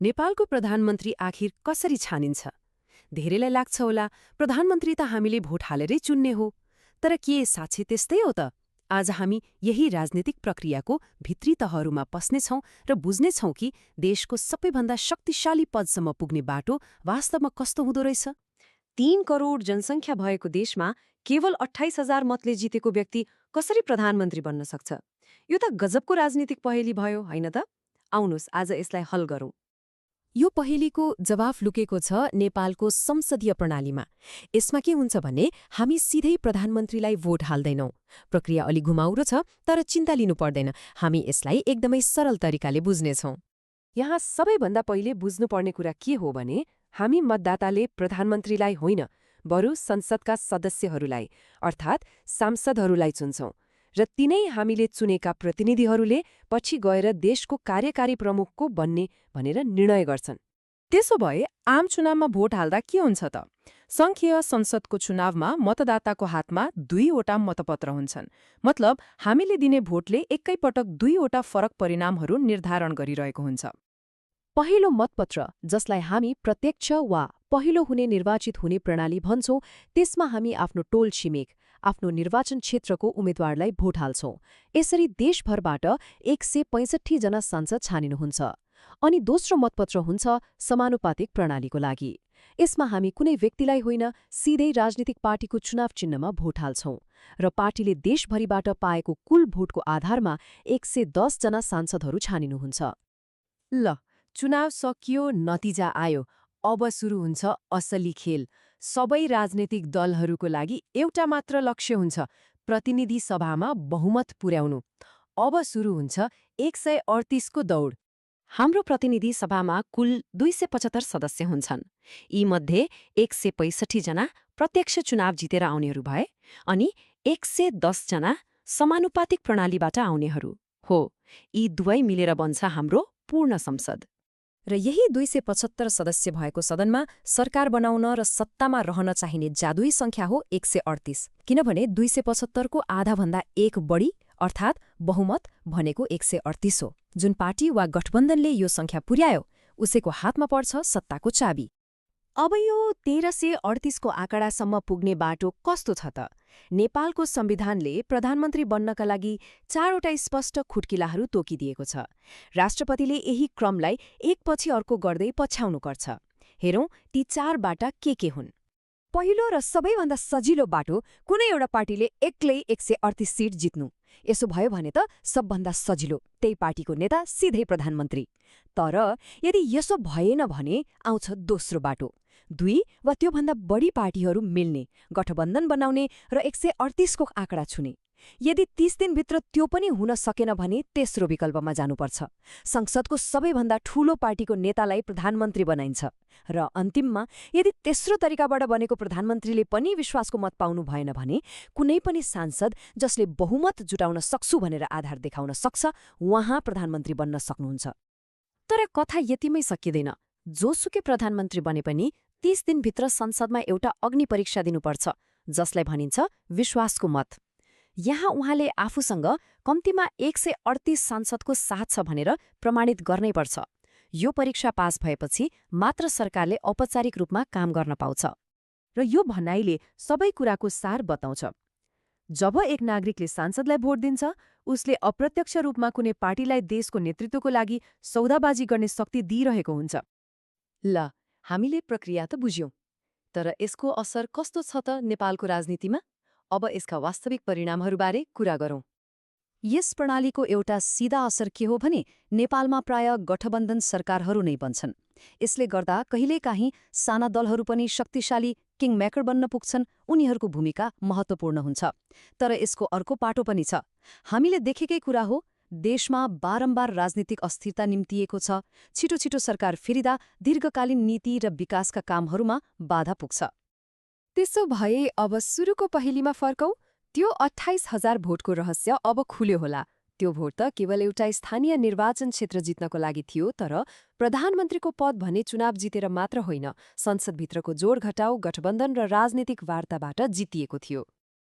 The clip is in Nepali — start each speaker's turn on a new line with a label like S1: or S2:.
S1: नेपालको प्रधानमन्त्री आखिर कसरी छानिन्छ? धेरैलाई लाग्छ होला प्रधानमन्त्री त हामीले भोट हालेरै चुन्ने हो। तर के साँच्चै त्यस्तै हो त? आज हामी यही राजनीतिक प्रक्रियाको भित्री तहहरूमा पस्नेछौँ र बुझ्नेछौँ कि देशको सबैभन्दा शक्तिशाली पदसम्म पुग्ने बाटो वास्तवमा कस्तो हुँदो रहेछ।
S2: 3 करोड जनसङ्ख्या भएको देशमा केवल 28,000 मतले जितेको व्यक्ति कसरी प्रधानमन्त्री बन्न सक्छ? यो त गजबको राजनीतिक पहेली भयो, होइन त? आउनुहोस् आज यसलाई हल गरौँ।
S1: यो पहेलीको जवाफ लुकेको छ नेपालको संसदीय प्रणालीमा। यसमा के हुन्छ भने हामी सिधै प्रधानमन्त्रीलाई भोट हाल्दैनौँ। प्रक्रिया अलि घुमाउरो छ, तर चिन्ता लिनु पर्दैन। हामी यसलाई एकदमै सरल तरिकाले बुझ्नेछौँ। यहाँ सबैभन्दा पहिले बुझ्नुपर्ने कुरा के हो भने हामी मतदाताले प्रधानमन्त्रीलाई होइन, बरु संसदका सदस्यहरूलाई अर्थात् सांसदहरूलाई चुन्छौँ र तिनै हामीले चुनेका प्रतिनिधिहरूले पछि गएर देशको कार्यकारी प्रमुखको बन्ने भनेर निर्णय गर्छन्।
S3: त्यसो भए आम चुनावमा भोट हाल्दा के हुन्छ त? संघीय संसदको चुनावमा मतदाताको हातमा 2वटा मतपत्र हुन्छन्। मतलब हामीले दिने भोटले एकैपटक 2वटा फरक परिणामहरू निर्धारण गरिरहेको हुन्छ।
S1: पहिलो मतपत्र, जसलाई हामी प्रत्यक्ष वा पहिलो हुने निर्वाचित हुने प्रणाली भन्छौँ, त्यसमा हामी आफ्नो टोल छिमेक, आफ्नो निर्वाचन क्षेत्रको उम्मेद्वारलाई भोट हाल्छौँ। यसरी देशभरबाट 165 जना सांसद छानिनुहुन्छ। अनि दोस्रो मतपत्र हुन्छ समानुपातिक प्रणालीको लागि। यसमा हामी कुनै व्यक्तिलाई होइन, सिधै राजनीतिक पार्टीको चुनाव चिन्हमा भोट हाल्छौँ र पार्टीले देशभरिबाट पाएको कुल भोटको आधारमा 110 जना सांसदहरू छानिनुहुन्छ। ल, चुनाव सकियो, नतिजा आयो। अब सुरु हुन्छ असली खेल। सबै राजनीतिक दलहरूको लागि एउटा मात्र लक्ष्य हुन्छ, प्रतिनिधि सभामा बहुमत पुर्याउनु। अब सुरु हुन्छ 138 को दौड। हाम्रो प्रतिनिधि सभामा कुल 275 सदस्य हुन्छन्। यीमध्ये 165 जना प्रत्यक्ष चुनाव जितेर आउनेहरू भए अनि 110 जना समानुपातिक प्रणालीबाट आउनेहरू हो। यी दुवै मिलेर बन्छ हाम्रो पूर्ण संसद। र यही 275 सदस्य भएको सदनमा सरकार बनाउन र सत्तामा रहन चाहिने जादुई संख्या हो 138। किनभने 275 को आधाभन्दा एक बढी अर्थात् बहुमत भनेको 138 हो। जुन पार्टी वा गठबन्धनले यो संख्या पुर्यायो उसैको हातमा पर्छ सत्ताको चाबी। अब यो 1338 को आँकडासम्म पुग्ने बाटो कस्तो छ त? नेपालको संविधानले प्रधानमन्त्री बन्नका लागि 4वटा स्पष्ट खुट्किलाहरू तोकिदिएको छ। राष्ट्रपतिले यही क्रमलाई एकपछि अर्को गर्दै पछ्याउनुपर्छ। हेरौँ ती 4 बाटा के हुन्। पहिलो र सबैभन्दा सजिलो बाटो, कुनै एउटा पार्टीले एक्लै 138 सिट जित्नु। यसो भयो भने त सबभन्दा सजिलो, त्यही पार्टीको नेता सिधै प्रधानमन्त्री। तर यदि यसो भएन भने आउँछ दोस्रो बाटो, 2 वा त्योभन्दा बढी पार्टीहरू मिल्ने, गठबन्धन बनाउने र 138 को आँकडा छुने। यदि 30 दिनभित्र त्यो पनि हुन सकेन भने तेस्रो विकल्पमा जानुपर्छ। संसदको सबैभन्दा ठूलो पार्टीको नेतालाई प्रधानमन्त्री बनाइन्छ र अन्तिममा यदि तेस्रो तरिकाबाट बनेको प्रधानमन्त्रीले पनि विश्वासको मत पाउनु भएन भने कुनै पनि सांसद जसले बहुमत जुटाउन सक्छु भनेर आधार देखाउन सक्छ, उहाँ प्रधानमन्त्री बन्न सक्नुहुन्छ। तर कथा यतिमै सकिँदैन। जोसुकै प्रधानमन्त्री बने पनि 30 दिनभित्र संसदमा एउटा अग्नि परीक्षा दिनुपर्छ, जसलाई भनिन्छ विश्वासको मत। यहाँ उहाँले आफूसँग कम्तीमा 138 सांसदको साथ छ भनेर प्रमाणित गर्नै पर्छ। यो परीक्षा पास भएपछि मात्र सरकारले औपचारिक रूपमा काम गर्न पाउँछ। र यो भनाइले सबै कुराको सार बताउँछ। जब एक नागरिकले सांसदलाई भोट दिन्छ, उसले अप्रत्यक्ष रूपमा कुनै पार्टीलाई देशको नेतृत्वको लागि सौदाबाजी गर्ने शक्ति दिइरहेको हुन्छ। ल, हामीले प्रक्रिया त बुझ्यौं, तर यसको असर कस्तो छ त नेपालको राजनीतिमा? अब यसका वास्तविक परिणामहरूबारे कुरा गरौँ। यस प्रणालीको एउटा सिधा असर के हो भने नेपालमा प्राय गठबन्धन सरकारहरू नै बन्छन्। यसले गर्दा कहिलेकाहीँ साना दलहरू पनि शक्तिशाली किङमेकर बन्न पुग्छन्। उनीहरूको भूमिका महत्त्वपूर्ण हुन्छ। तर यसको अर्को पाटो पनि छ। हामीले देखेकै कुरा हो, देशमा बारम्बार राजनीतिक अस्थिरता निम्तिएको छ। छिटो छिटो सरकार फेरिदा दीर्घकालीन नीति र विकासका कामहरूमा बाधा पुग्छ। त्यसो भए अब सुरुको पहेलीमा फर्कौं। त्यो 28,000 भोटको रहस्य अब खुल्यो होला। त्यो भोट त केवल एउटा स्थानीय निर्वाचन क्षेत्र जित्नको लागि थियो, तर प्रधानमन्त्रीको पद भने चुनाव जितेर मात्र होइन, संसदभित्रको जोड घटाउ, गठबन्धन र राजनीतिक वार्ताबाट जितिएको थियो।